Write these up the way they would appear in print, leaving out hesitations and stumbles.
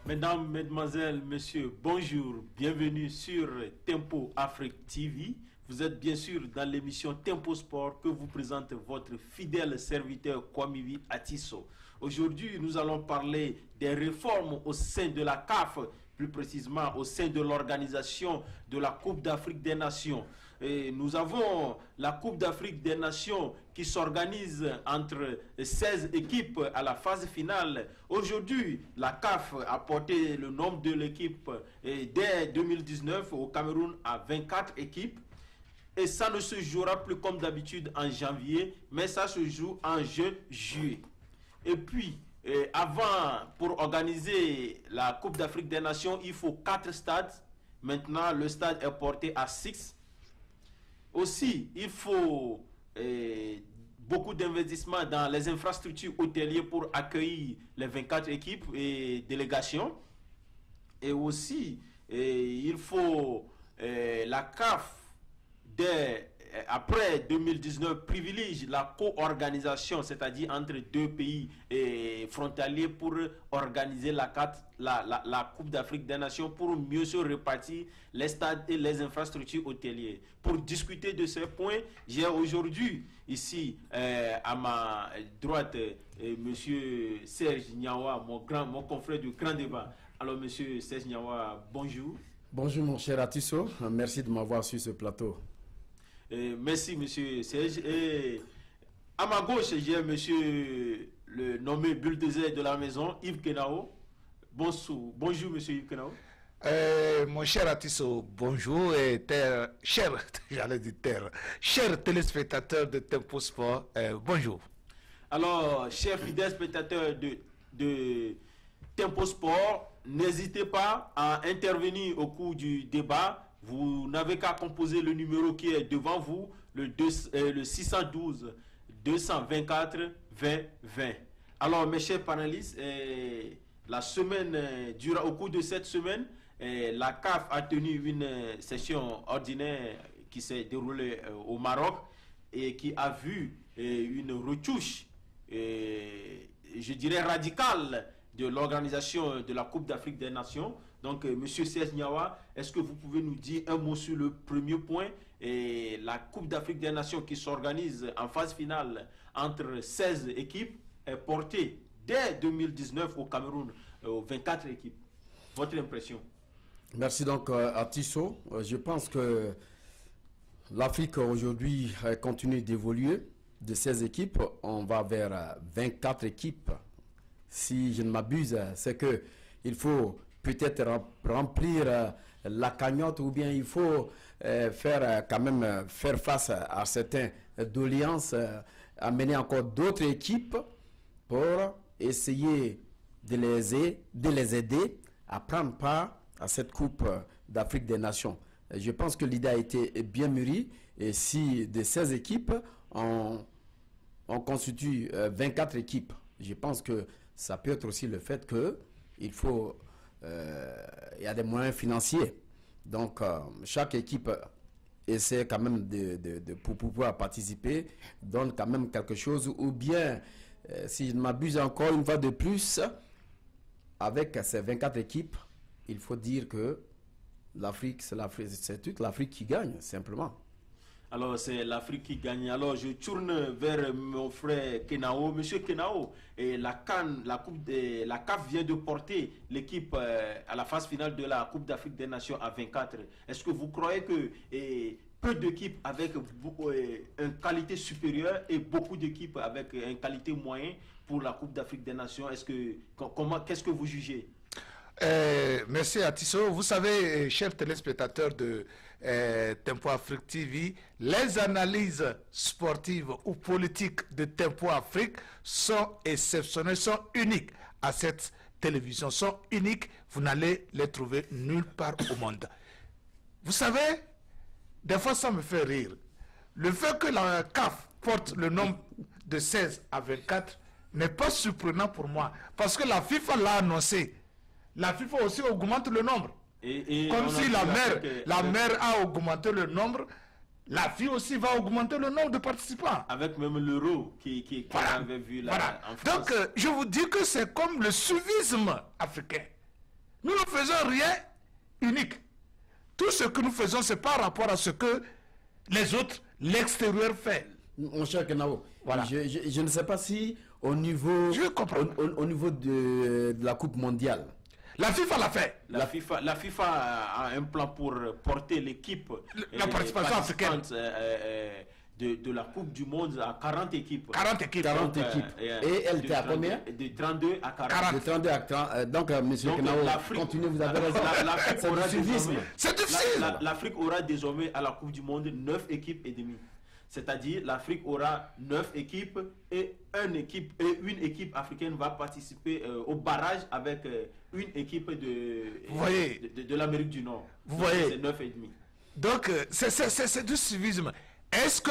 Mesdames, Mesdemoiselles, Messieurs, bonjour. Bienvenue sur Tempo Afrique TV. Vous êtes bien sûr dans l'émission Tempo Sport que vous présente votre fidèle serviteur Kwamivi Atisso. Aujourd'hui, nous allons parler des réformes au sein de la CAF, plus précisément au sein de l'organisation de la Coupe d'Afrique des Nations. Et nous avons la Coupe d'Afrique des Nations qui s'organise entre 16 équipes à la phase finale. Aujourd'hui, la CAF a porté le nombre de l'équipe dès 2019 au Cameroun à 24 équipes. Et ça ne se jouera plus comme d'habitude en janvier, mais ça se joue en juillet. Et puis, avant, pour organiser la Coupe d'Afrique des Nations, il faut 4 stades. Maintenant, le stade est porté à 6. Aussi, il faut beaucoup d'investissements dans les infrastructures hôtelières pour accueillir les 24 équipes et délégations. Et aussi, il faut la CAF, après 2019, privilégie la co-organisation, c'est-à-dire entre deux pays frontaliers pour organiser la Coupe d'Afrique des Nations pour mieux se répartir les stades et les infrastructures hôtelières. Pour discuter de ces points, j'ai aujourd'hui ici à ma droite monsieur Serge Niawa, mon confrère du Grand Débat. Alors monsieur Serge Niawa, bonjour. Bonjour mon cher Atisso, merci de m'avoir sur ce plateau. Merci monsieur Serge. Et à ma gauche, j'ai monsieur le nommé bulldozer de la maison, Yves Kenao. Bonjour monsieur Yves Kenao. Mon cher Atisso, bonjour et chers téléspectateurs de Tempo Sport, bonjour. Alors, chers fidèles spectateurs de Tempo Sport, n'hésitez pas à intervenir au cours du débat. Vous n'avez qu'à composer le numéro qui est devant vous, le 612 224 20 20. Alors, mes chers panélistes, au cours de cette semaine, la CAF a tenu une session ordinaire qui s'est déroulée au Maroc et qui a vu une retouche, je dirais radicale, de l'organisation de la Coupe d'Afrique des Nations. Donc, monsieur Serge Niawa, est-ce que vous pouvez nous dire un mot sur le premier point, et la Coupe d'Afrique des Nations qui s'organise en phase finale entre 16 équipes est portée dès 2019 au Cameroun aux 24 équipes. Votre impression? Merci donc à Tissot. Je pense que l'Afrique aujourd'hui continue d'évoluer. De 16 équipes, on va vers 24 équipes. Si je ne m'abuse, c'est que il faut peut-être remplir la cagnotte, ou bien il faut faire face à certaines doléances, amener encore d'autres équipes pour essayer de les aider à prendre part à cette Coupe d'Afrique des Nations. Je pense que l'idée a été bien mûrie, et si de 16 équipes, on constitue 24 équipes, je pense que ça peut être aussi le fait que il y a des moyens financiers. Donc, chaque équipe essaie quand même pour pouvoir participer, donne quand même quelque chose, ou bien, si je ne m'abuse encore une fois de plus, avec ces 24 équipes, il faut dire que l'Afrique, c'est toute l'Afrique qui gagne, simplement. Alors, c'est l'Afrique qui gagne. Alors, je tourne vers mon frère Kenao. Monsieur Kenao, la CAF vient de porter l'équipe à la phase finale de la Coupe d'Afrique des Nations à 24. Est-ce que vous croyez que peu d'équipes avec une qualité supérieure et beaucoup d'équipes avec une qualité moyenne pour la Coupe d'Afrique des Nations, qu'est-ce que vous jugez? Merci Atisso. Vous savez, chers téléspectateurs de Tempo Afrique TV, les analyses sportives ou politiques de Tempo Afrique sont exceptionnelles, sont uniques à cette télévision, sont uniques. Vous n'allez les trouver nulle part au monde. Vous savez, des fois ça me fait rire. Le fait que la CAF porte le nombre de 16 à 24 n'est pas surprenant pour moi, parce que la FIFA l'a annoncé. La FIFA aussi augmente le nombre. Comme si la mère a augmenté le nombre, la FIFA aussi va augmenter le nombre de participants. Avec même l'euro qui voilà, avait vu là voilà. en France. Donc, je vous dis que c'est comme le suivisme africain. Nous ne faisons rien unique. Tout ce que nous faisons, c'est par rapport à ce que les autres, l'extérieur fait. Mon cher Kenao, Voilà. je ne sais pas si au niveau, Je comprends. au niveau de la Coupe mondiale, La FIFA l'a fait. La FIFA a un plan pour porter l'équipe, La participation africaine. De la Coupe du Monde à 40 équipes. 40 équipes. 40 équipes. Et elle était à combien? De 32 à 40. 40. de 32 à 30. Donc, monsieur Donc, Kenao, l'Afrique- continuez, vous avez raison. l'Afrique C'est aura du civisme. désormais- C'est difficile. L'Afrique aura désormais à la Coupe du Monde 9 équipes et demie. C'est-à-dire l'Afrique aura 9 équipes et une équipe africaine va participer au barrage avec une équipe Vous voyez. de l'Amérique du Nord. Vous Donc, voyez. c'est 9 et demi. Donc, c'est du civisme. Est-ce que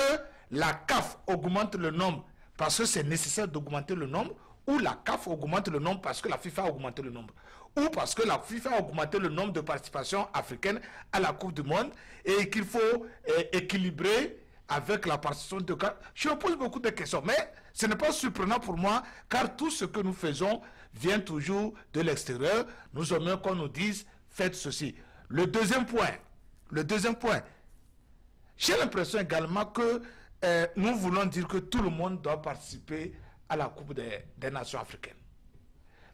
la CAF augmente le nombre parce que c'est nécessaire d'augmenter le nombre, ou la CAF augmente le nombre parce que la FIFA a augmenté le nombre, ou parce que la FIFA a augmenté le nombre de participations africaines à la Coupe du Monde et qu'il faut équilibrer avec la participation de CAF? Je me pose beaucoup de questions, mais ce n'est pas surprenant pour moi, car tout ce que nous faisons vient toujours de l'extérieur. Nous aimons qu'on nous dise, faites ceci. Le deuxième point, j'ai l'impression également que nous voulons dire que tout le monde doit participer à la Coupe des Nations africaines.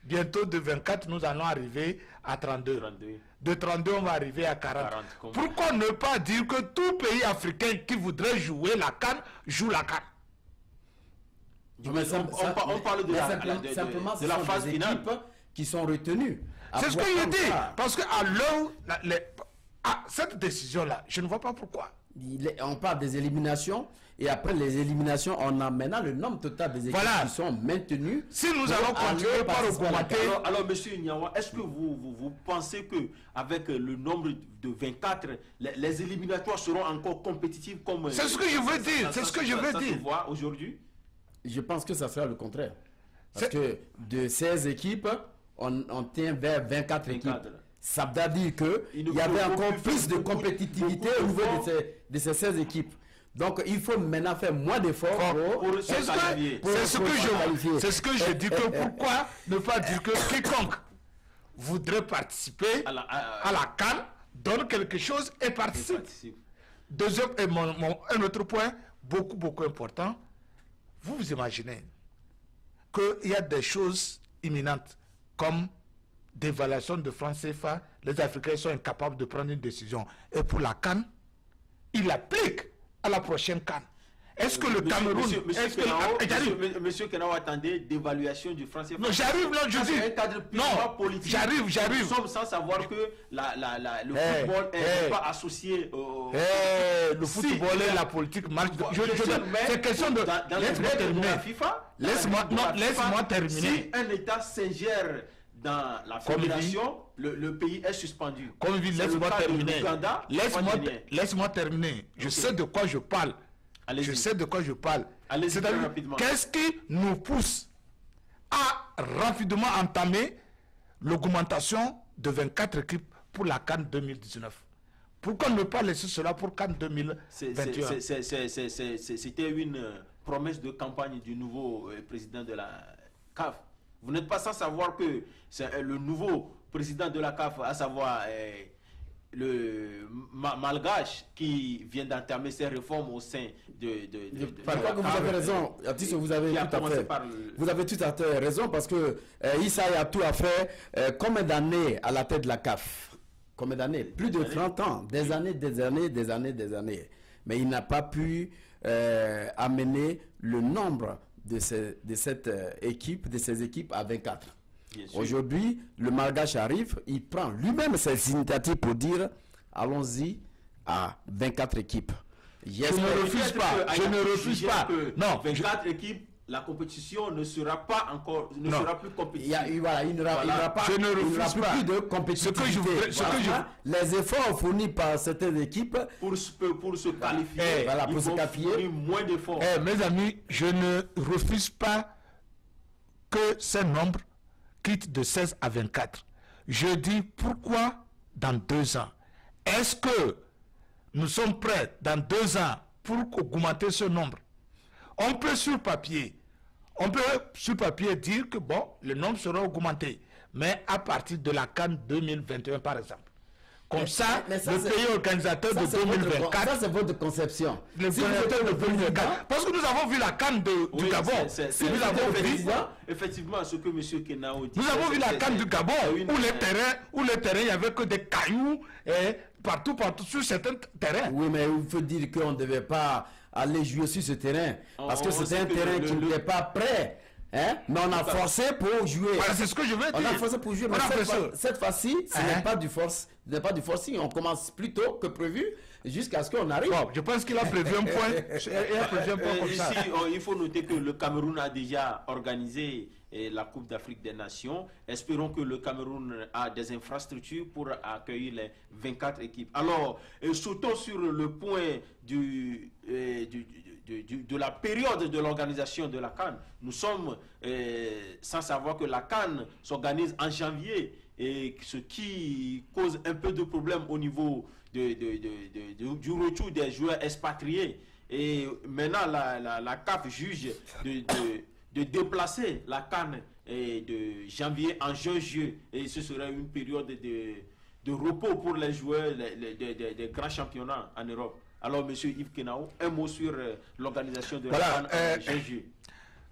Bientôt, de 24, nous allons arriver à 32. 32. De 32, on va arriver à 40. 40, Pourquoi ne pas dire que tout pays africain qui voudrait jouer la CAN joue la CAN? Mais On parle de mais la simplement, ce de la sont phase des finale. équipes qui sont retenues. à C'est ce que pouvoir je prendre dis. ça. Parce qu'à l'heure, cette décision-là, je ne vois pas pourquoi. On parle des éliminations et après les éliminations, on a maintenant le nombre total des équipes Voilà. qui sont maintenues. Si nous pour allons continuer aller par participer à la augmenter, CAN. Alors, monsieur Nyawa, est-ce que vous pensez que avec le nombre de 24, les éliminatoires seront encore compétitifs comme... C'est ce que je veux dire, c'est ce que je veux ça dire. se voit aujourd'hui. Je pense que ça sera le contraire. Parce C'est- que de 16 équipes, on tient vers 24 équipes. 24. Ça veut dire qu'il Il ne y avait faut encore plus plus faire de beaucoup- compétitivité beaucoup au niveau d'efforts. de ces 16 équipes. Donc il faut maintenant faire moins d'efforts Pour C'est ce qualifier. que, c'est ce que je, qualifier. c'est ce que je dis que pourquoi ne pas dire que quiconque voudrait participer À la- à la CAN donne quelque chose et participe. participe. Deuxième, et un autre point beaucoup important, vous vous imaginez qu'il y a des choses imminentes comme dévaluation de francs CFA, les Africains sont incapables de prendre une décision. Et pour la CAN, ils l'appliquent à la prochaine CAN. Est-ce que le Cameroun... est-ce que Monsieur Kenao attendait d'évaluation du franc CFA. Non, j'arrive là, je Ça, c'est dis... un cadre purement Non, politique. j'arrive. Nous sommes sans savoir que le Hey, football hey. n'est pas associé au... Le football et la politique marchent. Mais C'est question de... dans les Laisse-moi règles de terminer. la FIFA, Laisse-moi- dans la non, règle de la laisse-moi FIFA, terminer. Si un État s'ingère dans la Comme il dit. fédération, le pays est suspendu. Comme il dit, C'est le laisse-moi cas de terminer. l'Ouganda, Laisse-moi terminer. Je sais de quoi je parle. Allez-y. Je sais de quoi je parle. Allez-y très C'est-à-dire, rapidement. qu'est-ce qui nous pousse à rapidement entamer l'augmentation de 24 équipes pour la CAN 2019? Pourquoi ne pas laisser cela pour CAN 2021? C'était une promesse de campagne du nouveau président de la CAF. Vous n'êtes pas sans savoir que c'est le nouveau président de la CAF, à savoir le Malgache, qui vient d'entamer ses réformes au sein de Par contre, vous avez raison, Atis, vous avez qui a tout à commencé fait. par le- Vous avez tout à fait raison parce que Issa a tout à fait combien d'années à la tête de la CAF? Combien d'années? Plus de 30 ans, des années. Mais il n'a pas pu amener le nombre de cette équipe, de ces équipes à 24. Bien sûr. Aujourd'hui, le Malgache arrive, il prend lui-même ses initiatives pour dire allons-y à 24 équipes. Je ne refuse pas. Je ne refuse pas. Non, 24 équipes, la compétition ne sera pas encore, ne Non. sera plus Il compétitive. n'y aura pas, Je ne il n'y aura refuse plus pas. de compétitivité. Les efforts fournis par certaines équipes, Pour se qualifier, voilà, il pour se faut qualifier. fournir moins d'efforts. Mes amis, je ne refuse pas que ces nombres quittent de 16 à 24. Je dis pourquoi dans 2 ans. Est-ce que nous sommes prêts dans 2 ans pour augmenter ce nombre? On peut sur papier dire que bon, le nombre sera augmenté. mais à partir de la CAN 2021 par exemple. Comme ça, mais le pays organisateur de 2024... Ça, c'est votre conception. Le organisateur de 2024. Parce que nous avons vu la CAN du Gabon. Nous avons vu... Effectivement, ce que M. Kenao dit... Nous avons vu la CAN du Gabon, où les terrains, il n'y avait que des cailloux, partout, sur certains terrains. Oui, mais il faut dire qu'on ne devait pas aller jouer sur ce terrain. Parce que c'était un terrain qui n'était pas prêt. Hein? Mais on a forcé pour jouer. Voilà, c'est ce que je veux dire. On a forcé pour jouer, mais cette fois-ci, ce n'est pas du forcing. On commence plus tôt que prévu jusqu'à ce qu'on arrive. Bon, je pense qu'il a prévu un point. Comme ici, ça. Il faut noter que le Cameroun a déjà organisé la Coupe d'Afrique des Nations. Espérons que le Cameroun a des infrastructures pour accueillir les 24 équipes. Alors, sautons sur le point de la période de l'organisation de la CAN. Nous sommes sans savoir que la CAN s'organise en janvier, et ce qui cause un peu de problème au niveau du retour des joueurs expatriés. Et maintenant, la CAF juge de déplacer la CAN de janvier en juin-juillet, et ce serait une période de repos pour les joueurs des grands championnats en Europe. Alors, M. Yves Kenao, un mot sur l'organisation de la CAN en juin-juillet.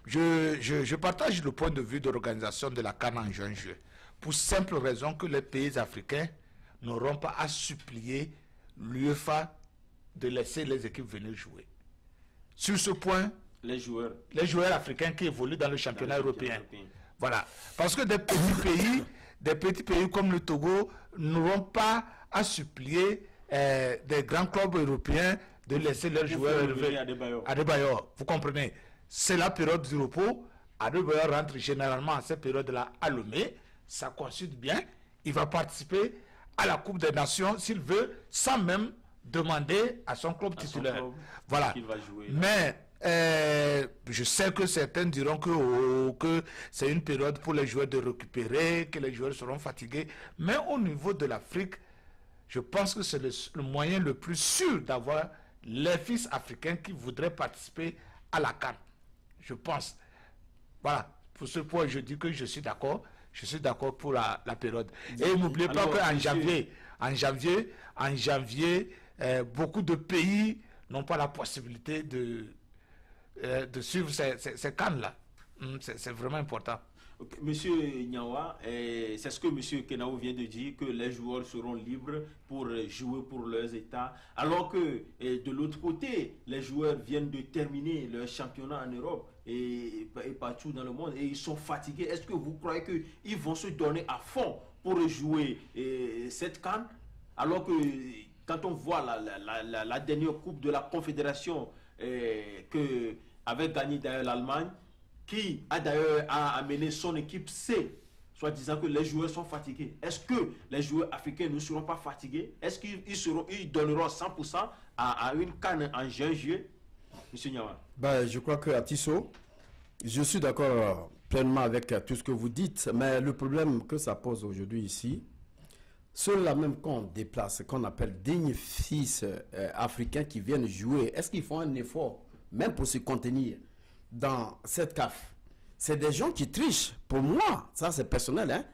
Je partage le point de vue de l'organisation de la CAN en juin-juillet, pour simple raison que les pays africains n'auront pas à supplier l'UEFA de laisser les équipes venir jouer. Sur ce point, les joueurs africains qui évoluent dans le championnat européen. Voilà. Parce que des petits pays comme le Togo n'auront pas à supplier des grands clubs européens de laisser leurs joueurs arriver à Adebayor. Vous comprenez? C'est la période du repos. Adebayor rentre généralement à cette période-là à Lomé. Ça coïncide bien. Il va participer à la Coupe des Nations s'il veut, sans même demander à son club titulaire. Voilà. Mais je sais que certains diront que c'est une période pour les joueurs de récupérer, que les joueurs seront fatigués. Mais au niveau de l'Afrique, je pense que c'est le moyen le plus sûr d'avoir les fils africains qui voudraient participer à la CAN. Je pense. Voilà. Pour ce point, je dis que je suis d'accord. Je suis d'accord pour la période. Et n'oubliez pas qu'en janvier, beaucoup de pays n'ont pas la possibilité de suivre ces CAN-là. C'est vraiment important. Okay. Monsieur Nyawa, c'est ce que Monsieur Kenao vient de dire, que les joueurs seront libres pour jouer pour leurs États, alors que de l'autre côté, les joueurs viennent de terminer leur championnat en Europe et partout dans le monde, et ils sont fatigués. Est-ce que vous croyez qu'ils vont se donner à fond pour jouer cette CAN, alors que quand on voit la dernière Coupe de la Confédération que avait gagné d'ailleurs l'Allemagne, qui a d'ailleurs amené son équipe C, soit disant que les joueurs sont fatigués. Est-ce que les joueurs africains ne seront pas fatigués? Est-ce qu'ils donneront 100% à une CAN en juin-juillet? M. Nyawa. Je crois qu'à Tissot, je suis d'accord pleinement avec tout ce que vous dites, mais le problème que ça pose aujourd'hui ici, ceux-là même qu'on déplace, qu'on appelle dignes fils africains qui viennent jouer, est-ce qu'ils font un effort, même pour se contenir dans cette CAF? C'est des gens qui trichent. Pour moi, ça c'est personnel, hein?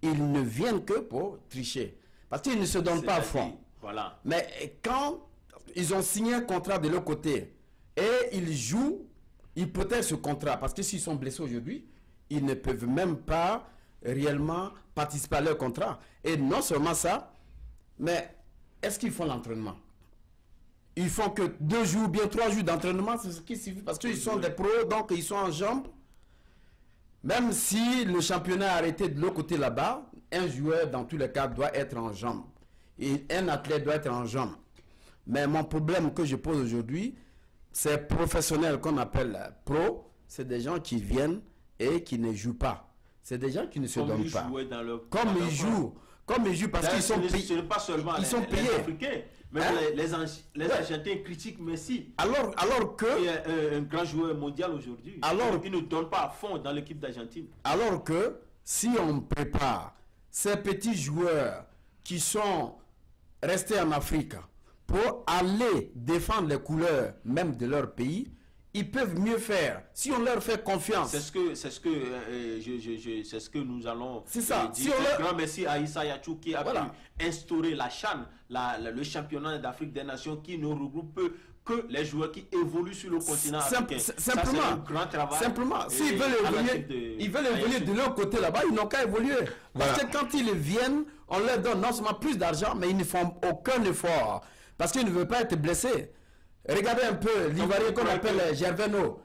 Ils ne viennent que pour tricher. Parce qu'ils ne se donnent pas à fond. Voilà. Mais quand ils ont signé un contrat de leur côté et ils jouent, ils protègent ce contrat. Parce que s'ils sont blessés aujourd'hui, ils ne peuvent même pas réellement participer à leur contrat. Et non seulement ça, mais est-ce qu'ils font l'entraînement? Ils font que 2 jours, bien 3 jours d'entraînement, c'est ce qui suffit, parce qu'ils sont des pros, donc ils sont en jambes. Même si le championnat est arrêté de l'autre côté là-bas, un joueur, dans tous les cas, doit être en jambes. Et un athlète doit être en jambes. Mais mon problème que je pose aujourd'hui, ces professionnels qu'on appelle pros, c'est des gens qui viennent et qui ne jouent pas. C'est des gens qui ne se donnent pas. Comme ils jouent parce qu'ils sont payés. Ce n'est pas seulement ils sont les payés. Africains. Même les Argentins critiquent Messi. Alors que... Il est un grand joueur mondial aujourd'hui. Il ne donne pas à fond dans l'équipe d'Argentine. Alors que si on prépare ces petits joueurs qui sont restés en Afrique pour aller défendre les couleurs même de leur pays, ils peuvent mieux faire si on leur fait confiance. C'est ce que nous allons C'est ça. dire. Un grand merci à Issa Yachou qui a pu instaurer la CHAN, le championnat d'Afrique des Nations, qui ne regroupe que les joueurs qui évoluent sur le continent africain. Simplement, ça, un grand travail. Simplement, s'ils veulent évoluer de leur côté là-bas, ils n'ont qu'à évoluer. Parce que quand ils viennent, on leur donne non seulement plus d'argent, mais ils ne font aucun effort. Parce qu'ils ne veulent pas être blessés. Regardez un peu l'Ivoirien qu'on appelle Gerveno.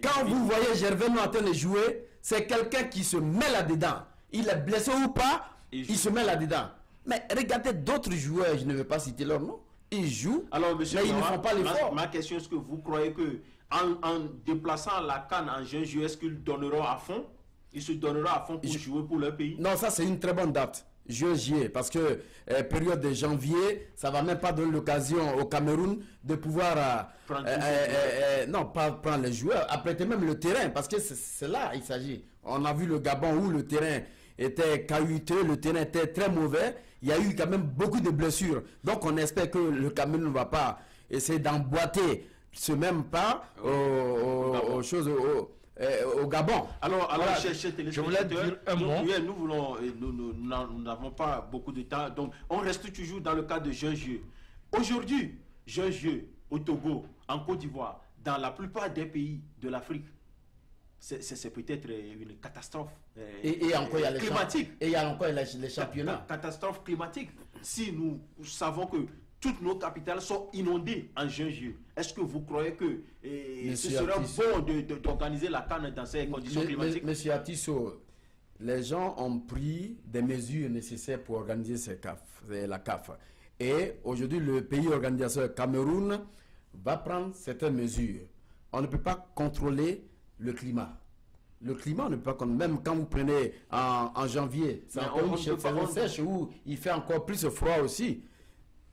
Quand vous voyez Gerveno en train de jouer, c'est quelqu'un qui se met là-dedans. Il est blessé ou pas, il se met là-dedans. Mais regardez d'autres joueurs, je ne vais pas citer leur nom. Ils jouent, alors, monsieur, mais ils ne font pas l'effort. Ma question, est-ce que vous croyez que en déplaçant la CAN en juin-juillet, est-ce qu'ils donneront à fond? Ils se donneront à fond pour jouer pour leur pays? Non, ça c'est une très bonne date. Juin-juillet, parce que période de janvier, ça va même pas donner l'occasion au Cameroun de pouvoir non, pas prendre les joueurs, apprêter même le terrain, parce que c'est là il s'agit. On a vu le Gabon où le terrain était cahuteux, le terrain était très mauvais. Il y a eu quand même beaucoup de blessures. Donc on espère que le Cameroun ne va pas essayer d'emboîter ce même pas aux choses au Gabon. Alors voilà, chers je voulais dire un mot. Nous n'avons pas beaucoup de temps, donc on reste toujours dans le cas de juin-juillet. Aujourd'hui, juin-juillet au Togo, en Côte d'Ivoire, dans la plupart des pays de l'Afrique, c'est peut-être une catastrophe et encore, il y a climatique. Et il y a encore les championnats. Catastrophe climatique. Si nous savons que toutes nos capitales sont inondées en juin-juillet, est-ce que vous croyez que ce serait bon d'organiser la CAN dans ces conditions climatiques? Monsieur Atisso, les gens ont pris des mesures nécessaires pour organiser la CAF. Et aujourd'hui, le pays organisateur Cameroun va prendre certaines mesures. On ne peut pas contrôler le climat. Le climat, on ne peut pas contrôler. Même quand vous prenez en janvier, c'est encore une saison sèche où il fait encore plus froid aussi.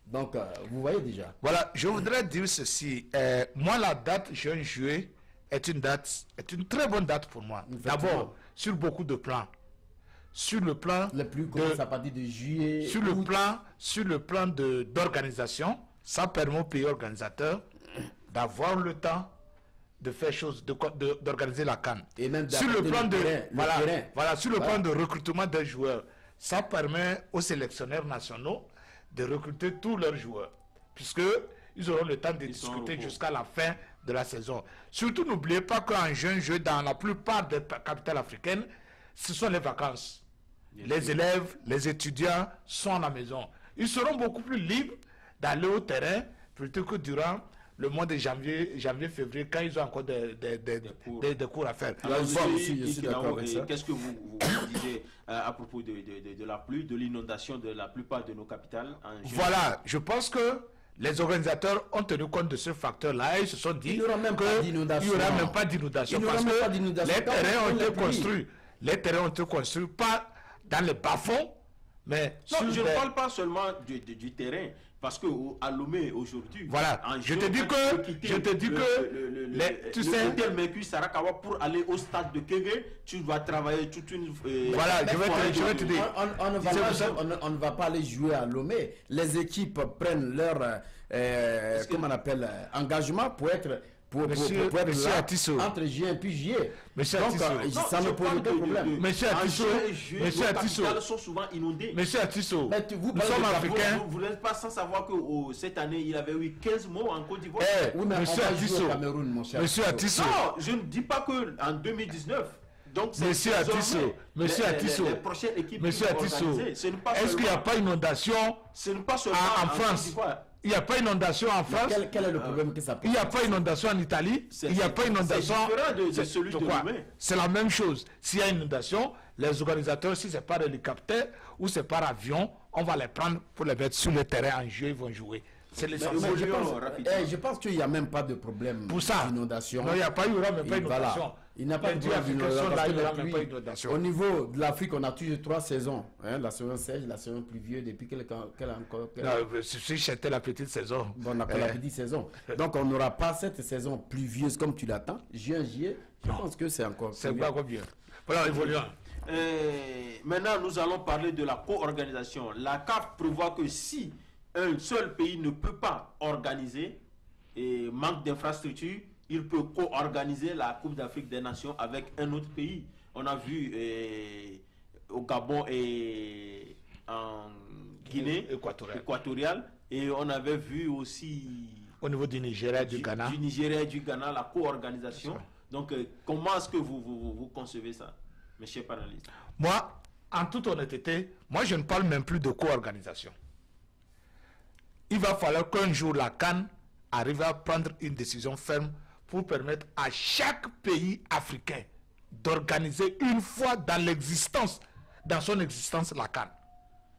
Donc, vous voyez déjà. Voilà, je voudrais dire ceci. Moi, la date juin-juillet est une très bonne date pour moi. D'abord, sur beaucoup de plans. Sur le plan le plus commence à partir de juillet. Sur le plan d'organisation, ça permet au pays organisateur d'avoir le temps de faire choses, d'organiser la CAN. Et même sur le plan sur le plan de recrutement des joueurs, ça permet aux sélectionneurs nationaux de recruter tous leurs joueurs, puisque ils auront le temps de discuter jusqu'à la fin de la saison. Surtout, n'oubliez pas qu'en juin-juillet, dans la plupart des capitales africaines, ce sont les vacances. Les élèves, les étudiants sont à la maison. Ils seront beaucoup plus libres d'aller au terrain plutôt que durant le mois de janvier, février, quand ils ont encore des cours à faire. Qu'est-ce que vous disiez à propos de la pluie, de l'inondation de la plupart de nos capitales en juin? Voilà, je pense que les organisateurs ont tenu compte de ce facteur-là et ils se sont dit qu'il n'y aura même pas d'inondation. Parce que les terrains ont été construits. Les terrains ont été construits pas dans les bas-fonds, mais non, je ne parle pas seulement du terrain. Parce que à Lomé aujourd'hui, voilà, je te dis que tu sais, le Mercure Sarakawa pour aller au stade de Kéré, tu dois travailler toute une. Voilà, je vais te dire. On ne va pas aller jouer à Lomé. Les équipes prennent leur comment on appelle engagement pour être. Pour être là, Atisso, entre juin et puis juillet. Monsieur donc, Atisso, ça ne pose aucun problème. Monsieur Atisso, les capitales sont souvent inondées. Monsieur Atisso, nous sommes africains. Vous n'êtes pas sans savoir que cette année, il avait eu 15 mots en Côte d'Ivoire. Oui, mais Monsieur Atisso, Cameroun, mon cher. Monsieur Atisso. Non, je ne dis pas qu'en 2019. Donc, Monsieur Atisso, les prochaines équipes Monsieur Atisso, est-ce qu'il n'y a pas inondation en France? Il n'y a pas inondation en France. Quel est le problème que ça pose? Il n'y a pas inondation en Italie. Il n'y a pas inondation. C'est celui de Lomé. C'est la même chose. S'il y a inondation, les organisateurs, si c'est par hélicoptère ou c'est par avion, on va les prendre pour les mettre sur le terrain en jeu, ils vont jouer. C'est l'essentiel. Je pense qu'il n'y a même pas de problème d'inondation. Non, il n'y a pas eu même pas d'inondation. Voilà. Il n'y a pas de d'inondation. Au niveau de l'Afrique, on a toujours 3 saisons. Hein, la saison sèche, la saison pluvieuse, depuis quelle encore si c'était la petite saison. Bon, on appelle la petite saison. Donc, on n'aura pas cette saison pluvieuse comme tu l'attends. Juin-juillet, je pense que c'est encore. C'est pas encore bien. Voilà, évoluons. Maintenant, nous allons parler de la co-organisation. La CAF prévoit que si un seul pays ne peut pas organiser et manque d'infrastructures, il peut co-organiser la Coupe d'Afrique des Nations avec un autre pays. On a vu au Gabon et en Guinée équatoriale, et on avait vu aussi au niveau du Nigeria et du Ghana. Du Nigeria et du Ghana, la co-organisation. Donc, comment est-ce que vous concevez ça, mes chers panélistes? Moi, en toute honnêteté, moi je ne parle même plus de co-organisation. Il va falloir qu'un jour la CAN arrive à prendre une décision ferme pour permettre à chaque pays africain d'organiser une fois dans son existence la CAN.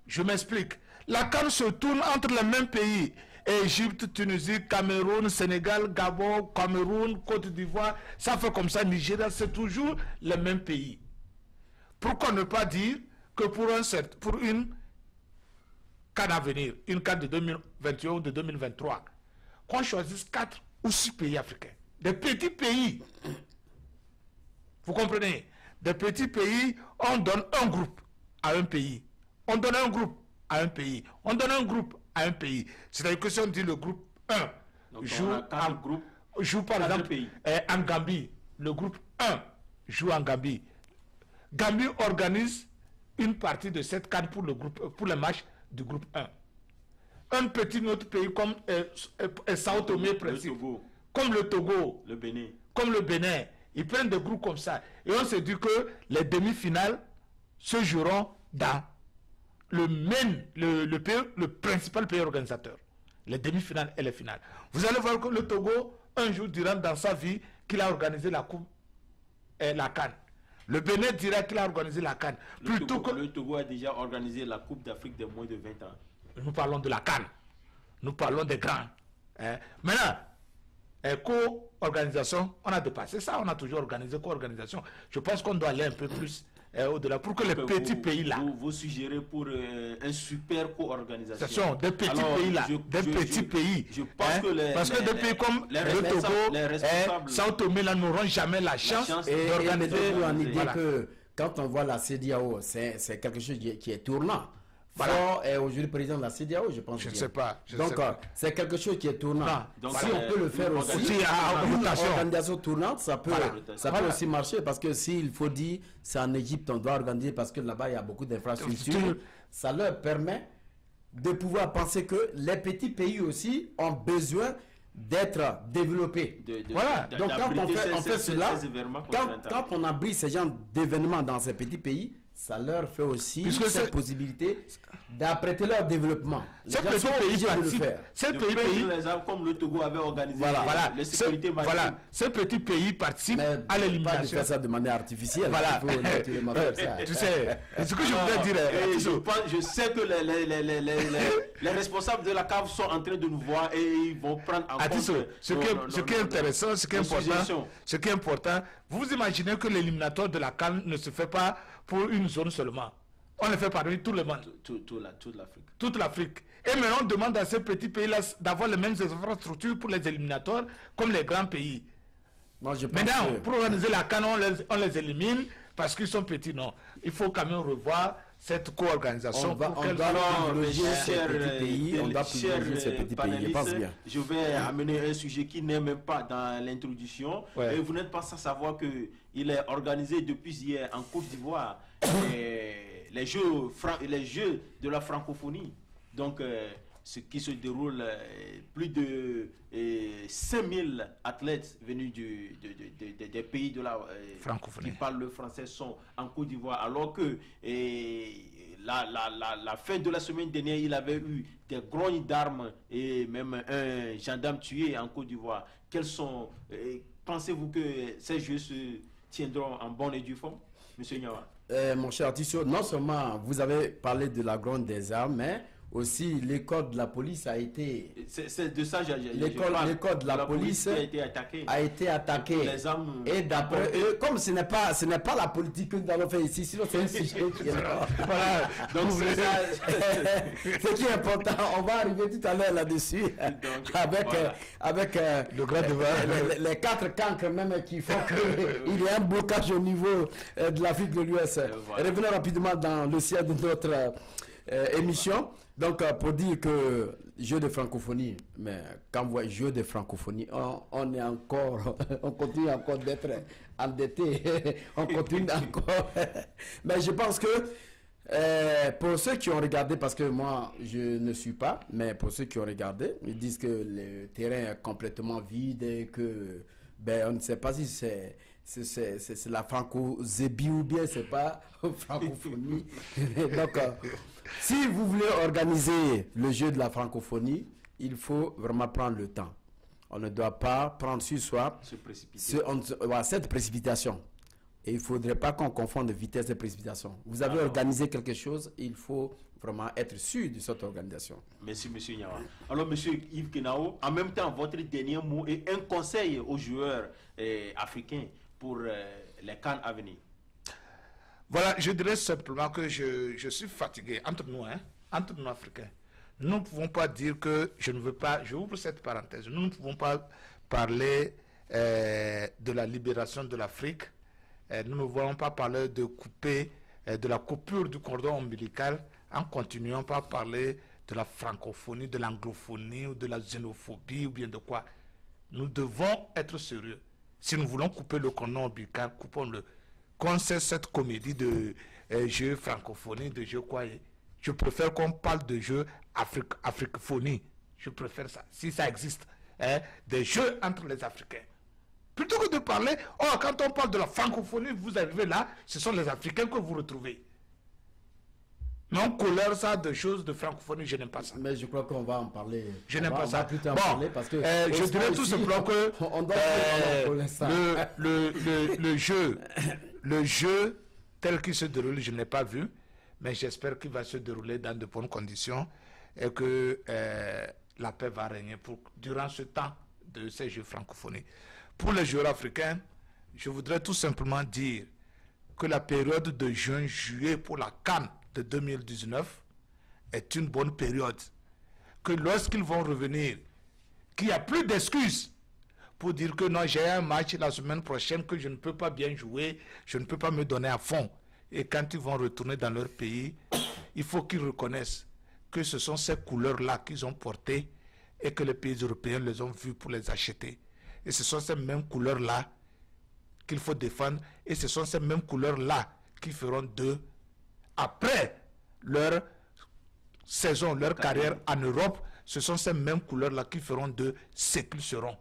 Je m'explique. La CAN se tourne entre les mêmes pays. Égypte, Tunisie, Cameroun, Sénégal, Gabon, Cameroun, Côte d'Ivoire. Ça fait comme ça, Nigeria, c'est toujours les mêmes pays. Pourquoi ne pas dire que pour une CAN à venir, une CAN de 2021 ou de 2023, qu'on choisisse 4 ou 6 pays africains, des petits pays. Vous comprenez? Des petits pays, on donne un groupe à un pays. On donne un groupe à un pays. On donne un groupe à un pays. C'est-à-dire que si on dit le groupe 1 joue par exemple en Gambie, le groupe 1 joue en Gambie. Gambie organise une partie de cette CAN pour les matchs du groupe 1. Un petit autre pays comme Sao Tomé, comme le Togo, le Bénin, ils prennent des groupes comme ça. Et on se dit que les demi-finales se joueront dans le principal pays organisateur. Les demi-finales et les finales. Vous allez voir que le Togo, un jour, dira dans sa vie qu'il a organisé la Coupe et la CAN. Le Bénin dira qu'il a organisé la CAN. Le Togo a déjà organisé la Coupe d'Afrique de moins de 20 ans. Nous parlons de la CAN. Nous parlons des grands. Maintenant, co-organisation, on a dépassé ça. On a toujours organisé co-organisation. Je pense qu'on doit aller un peu plus au-delà pour que les petits pays là. Vous suggérez pour un super co-organisation. Des petits pays là. Petits pays. Je pense que parce que des pays comme le Togo, Sao Tomé là n'auront jamais la chance d'organiser. Voilà. Que quand on voit la CEDEAO, c'est quelque chose qui est tournant. Voilà. Est aujourd'hui président de la CEDEAO, je pense. Je ne sais pas. Donc, c'est quelque chose qui est tournant. Donc, si on peut le faire aussi, une organisation tournante, ça peut aussi marcher. Parce que s'il faut dire, c'est en Égypte, on doit organiser parce que là-bas, il y a beaucoup d'infrastructures. Ça leur permet de pouvoir penser que les petits pays aussi ont besoin d'être développés. Voilà. Donc, quand on fait cela, quand on abrite ce genre d'événements dans ces petits pays, ça leur fait aussi cette possibilité d'apprêter leur développement. Ces petits pays participent. Ces pays, comme le Togo avait organisé les sécurités maritimes. Voilà. Ces petits pays participent à l'élimination. Pas de faire ça de manière artificielle. Voilà. Tu sais, ce que je voulais dire. Je sais que les responsables de la CAF sont en train de nous voir et ils vont prendre en compte. Ce qui est intéressant, ce qui est important, vous imaginez que l'éliminatoire de la CAN ne se fait pas pour une zone seulement. On le fait parmi tout le monde. Toute l'Afrique. Et maintenant, on demande à ces petits pays-là d'avoir les mêmes infrastructures pour les éliminatoires comme les grands pays. Maintenant, pour organiser la CAN, on les élimine parce qu'ils sont petits. Non. Il faut quand même revoir cette co-organisation. On doit privilégier ces petits pays. Je pense bien. Je vais amener un sujet qui n'est même pas dans l'introduction. Ouais. Et vous n'êtes pas sans savoir qu'il est organisé depuis hier en Côte d'Ivoire les jeux de la francophonie. Donc, ce qui se déroule, plus de 5000 athlètes venus des pays de la francophonie qui parlent le français sont en Côte d'Ivoire, alors que la fin de la semaine dernière, il avait eu des grognes d'armes et même un gendarme tué en Côte d'Ivoire. Pensez-vous que ces jeux se tiendront en bonne et due forme, M. Niawa? Mon cher Tissot, non seulement vous avez parlé de la grogne des armes, mais aussi l'école de la police a été... C'est de ça l'école de la police a été attaquée. Et d'après eux, comme ce n'est pas la politique que nous allons faire ici, sinon c'est un sujet qui est là. Voilà. Donc ce qui est important, on va arriver tout à l'heure là-dessus, avec les 4 cancres même qui font qu'il y a un blocage au niveau de l'Afrique de l'Ouest. Revenons rapidement dans le ciel de notre émission. Donc, pour dire que jeu de francophonie, mais quand vous voyez jeu de francophonie, on est encore, on continue encore d'être endetté, on continue encore. Mais je pense que pour ceux qui ont regardé, parce que moi je ne suis pas, mais pour ceux qui ont regardé, ils disent que le terrain est complètement vide et que on ne sait pas si c'est la franco-zébie ou bien c'est pas francophonie. Donc, si vous voulez organiser le jeu de la francophonie, il faut vraiment prendre le temps. On ne doit pas prendre sur soi cette précipitation. Et il ne faudrait pas qu'on confonde vitesse et précipitation. Vous avez organisé quelque chose, il faut vraiment être sûr de cette organisation. Merci, M. Nyawa. Alors, M. Yves Kenao, en même temps, votre dernier mot et un conseil aux joueurs africains pour les CAN à venir. Voilà, je dirais simplement que je suis fatigué entre nous, entre nous Africains. Nous ne pouvons pas dire que je ne veux pas, je ouvre cette parenthèse, nous ne pouvons pas parler de la libération de l'Afrique. Nous ne voulons pas parler de couper, de la coupure du cordon ombilical en continuant par parler de la francophonie, de l'anglophonie ou de la xénophobie ou bien de quoi. Nous devons être sérieux. Si nous voulons couper le cordon ombilical, coupons-le. Quand c'est cette comédie de jeux francophonie, de jeux quoi, je préfère qu'on parle de jeux africophonie. Je préfère ça, si ça existe. Des jeux entre les Africains. Plutôt que de parler, quand on parle de la francophonie, vous arrivez là, ce sont les Africains que vous retrouvez. Mais on colère ça de choses de francophonie, je n'aime pas ça. Mais je crois qu'on va en parler. Je n'aime pas ça. Bon, parce que je dirais tout simplement que le jeu tel qu'il se déroule, je ne l'ai pas vu, mais j'espère qu'il va se dérouler dans de bonnes conditions et que la paix va régner durant ce temps de ces jeux francophonie. Pour les joueurs africains, je voudrais tout simplement dire que la période de juin-juillet pour la CAN de 2019 est une bonne période. Que lorsqu'ils vont revenir, qu'il n'y a plus d'excuses pour dire que non, j'ai un match la semaine prochaine que je ne peux pas bien jouer, je ne peux pas me donner à fond. Et quand ils vont retourner dans leur pays, il faut qu'ils reconnaissent que ce sont ces couleurs-là qu'ils ont portées et que les pays européens les ont vues pour les acheter. Et ce sont ces mêmes couleurs-là qu'il faut défendre. Et ce sont ces mêmes couleurs-là qui feront d'eux, après leur saison, leur carrière en Europe, ce sont ces mêmes couleurs-là qui feront d'eux ce qu'ils seront.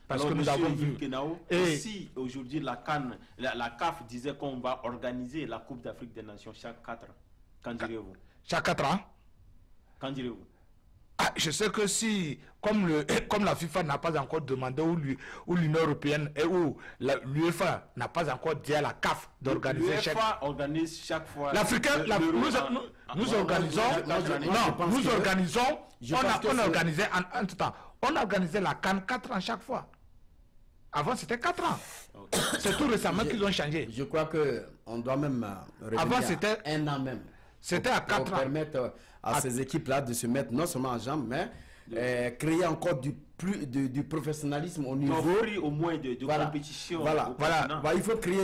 Parce que nous avons vu. Et si aujourd'hui la CAN, la CAF disait qu'on va organiser la Coupe d'Afrique des Nations chaque 4 ans, qu'en direz-vous? Chaque 4 ans? Qu'en direz-vous? Je sais que si, comme la FIFA n'a pas encore demandé, ou l'Union européenne et où l'UEFA n'a pas encore dit à la CAF d'organiser l'UEFA organise chaque fois. L'Africain, nous organisons, on a organisé en tout temps. On a organisé la CAN 4 ans chaque fois. Avant, c'était 4 ans. Okay. C'est tout récemment qu'ils ont changé. Je crois qu'on doit même avant, c'était 1 an même. C'était à 4 ans. Pour permettre à ces équipes-là de se mettre non seulement en jambes, mais créer encore du professionnalisme au niveau... au moins de compétition. Voilà. Il faut créer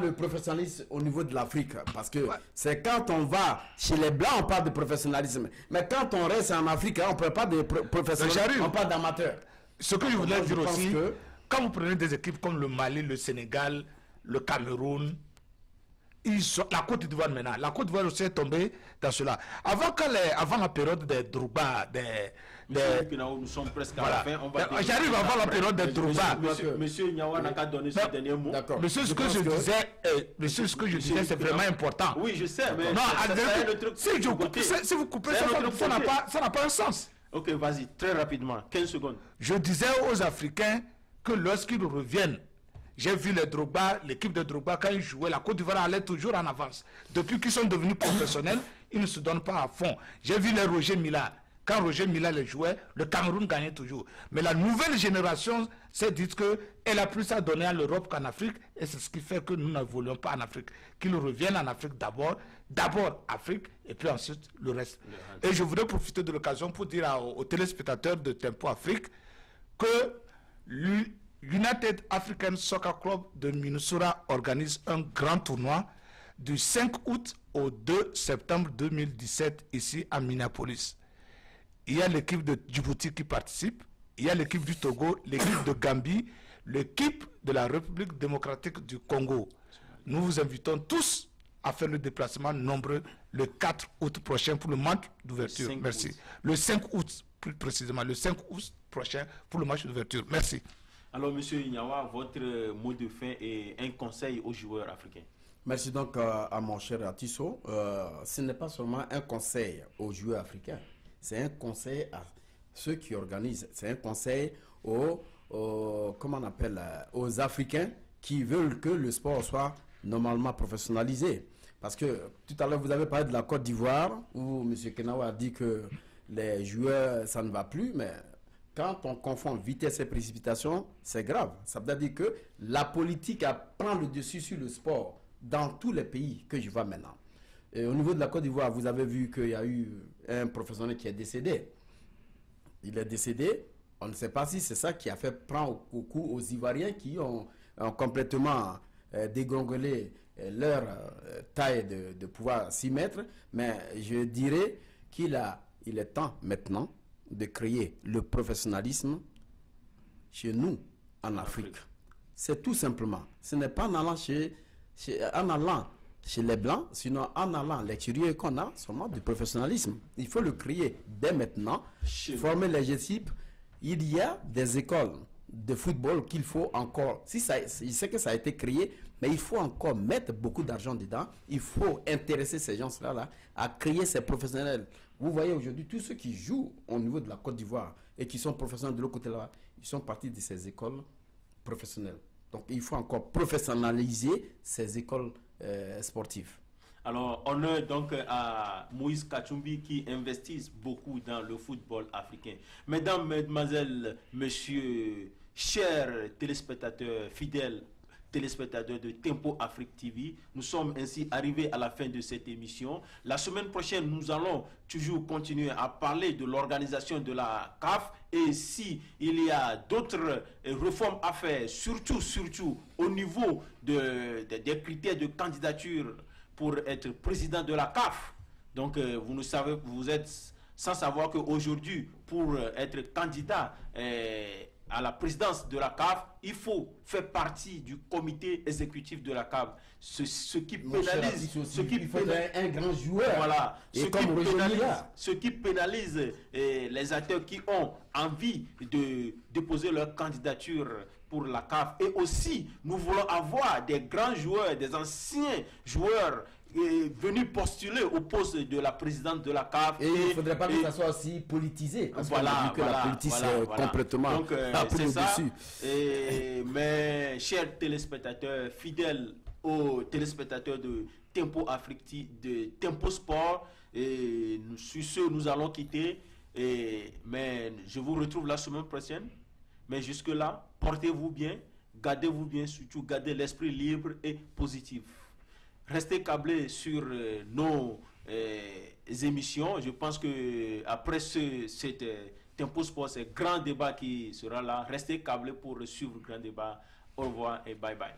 le professionnalisme au niveau de l'Afrique. Parce que c'est quand on va chez les Blancs, on parle de professionnalisme. Mais quand on reste en Afrique, on ne parle pas de professionnalisme, on parle d'amateurs. Ce que je voulais dire aussi, quand vous prenez des équipes comme le Mali, le Sénégal, le Cameroun, la Côte d'Ivoire maintenant, la Côte d'Ivoire aussi est tombée dans cela. Avant la période des Drogba, nous sommes presque à la fin. J'arrive avant la période des Drogba. Monsieur Nyawa n'a qu'à donner ce dernier mot. Monsieur, ce que je disais, c'est vraiment important. Oui, je sais, mais si vous coupez, ça n'a pas un sens. Ok, vas-y, très rapidement, 15 secondes. Je disais aux Africains que lorsqu'ils reviennent, j'ai vu les Drogba, l'équipe de Drogba, quand ils jouaient, la Côte d'Ivoire allait toujours en avance. Depuis qu'ils sont devenus professionnels, ils ne se donnent pas à fond. J'ai vu les Roger Mila. Quand Roger Mila les jouait, le Cameroun gagnait toujours. Mais la nouvelle génération s'est dit qu'elle a plus à donner à l'Europe qu'en Afrique. Et c'est ce qui fait que nous n'évoluons pas en Afrique. Qu'ils reviennent en Afrique d'abord Afrique, et puis ensuite le reste. Et je voudrais profiter de l'occasion pour dire aux téléspectateurs de Tempo Afrique que l'United African Soccer Club de Minnesota organise un grand tournoi du 5 août au 2 septembre 2017 ici à Minneapolis. Il y a l'équipe de Djibouti qui participe, il y a l'équipe du Togo, l'équipe de Gambie, l'équipe de la République démocratique du Congo. Nous vous invitons tous à faire le déplacement nombreux le 4 août prochain pour le match d'ouverture. Merci. Le 5 août, plus précisément, le 5 août prochain pour le match d'ouverture. Merci. Alors, M. Ignawa, votre mot de fin et un conseil aux joueurs africains. Merci donc à mon cher Atisso. Ce n'est pas seulement un conseil aux joueurs africains, c'est un conseil à ceux qui organisent. C'est un conseil comment on appelle, aux Africains qui veulent que le sport soit normalement professionnalisé. Parce que tout à l'heure, vous avez parlé de la Côte d'Ivoire, où M. Kenawa a dit que les joueurs, ça ne va plus, mais quand on confond vitesse et précipitation, c'est grave. Ça veut dire que la politique prend le dessus sur le sport dans tous les pays que je vois maintenant. Et au niveau de la Côte d'Ivoire, vous avez vu qu'il y a eu un professionnel qui est décédé. Il est décédé. On ne sait pas si c'est ça qui a fait prendre au coup aux Ivoiriens qui ont complètement dégringolé leur taille de pouvoir s'y mettre. Mais je dirais il est temps maintenant de créer le professionnalisme chez nous en Afrique. C'est tout simplement. Ce n'est pas en allant chez les Blancs, sinon en allant à l'extérieur qu'on a seulement du professionnalisme. Il faut le créer dès maintenant, former les équipes. Il y a des écoles de football qu'il faut encore, je sais que ça a été créé, mais il faut encore mettre beaucoup d'argent dedans. Il faut intéresser ces gens-là à créer ces professionnels. Vous voyez aujourd'hui, tous ceux qui jouent au niveau de la Côte d'Ivoire et qui sont professionnels de l'autre côté là, ils sont partis de ces écoles professionnelles. Donc il faut encore professionnaliser ces écoles sportives. Alors, honneur donc à Moïse Kachumbi qui investissent beaucoup dans le football africain. Mesdames, mesdemoiselles, messieurs, chers téléspectateurs fidèles, téléspectateurs de Tempo Afrique TV, nous sommes ainsi arrivés à la fin de cette émission. La semaine prochaine, nous allons toujours continuer à parler de l'organisation de la CAF et si il y a d'autres réformes à faire, surtout au niveau des critères de candidature pour être président de la CAF. Donc, vous êtes sans savoir qu'aujourd'hui, pour être candidat à la présidence de la CAF, il faut faire partie du comité exécutif de la CAF. Ce qui pénalise... Il faudrait un grand joueur. Voilà. Ce qui pénalise les acteurs qui ont envie de déposer leur candidature pour la CAF. Et aussi, nous voulons avoir des grands joueurs, des anciens joueurs venus postuler au poste de la présidente de la CAF. Et il ne faudrait pas que ça soit aussi politisé. Parce qu'on a vu que la politique est complètement c'est ça. Mes chers téléspectateurs, fidèles aux téléspectateurs de Tempo Afrique, de Tempo Sport, et sur ce, nous allons quitter. Mais je vous retrouve la semaine prochaine. Mais jusque-là, portez-vous bien, gardez-vous bien, surtout gardez l'esprit libre et positif. Restez câblés sur nos émissions. Je pense que après cet Tempo Sport, ce grand débat qui sera là, restez câblés pour suivre le grand débat. Au revoir et bye bye.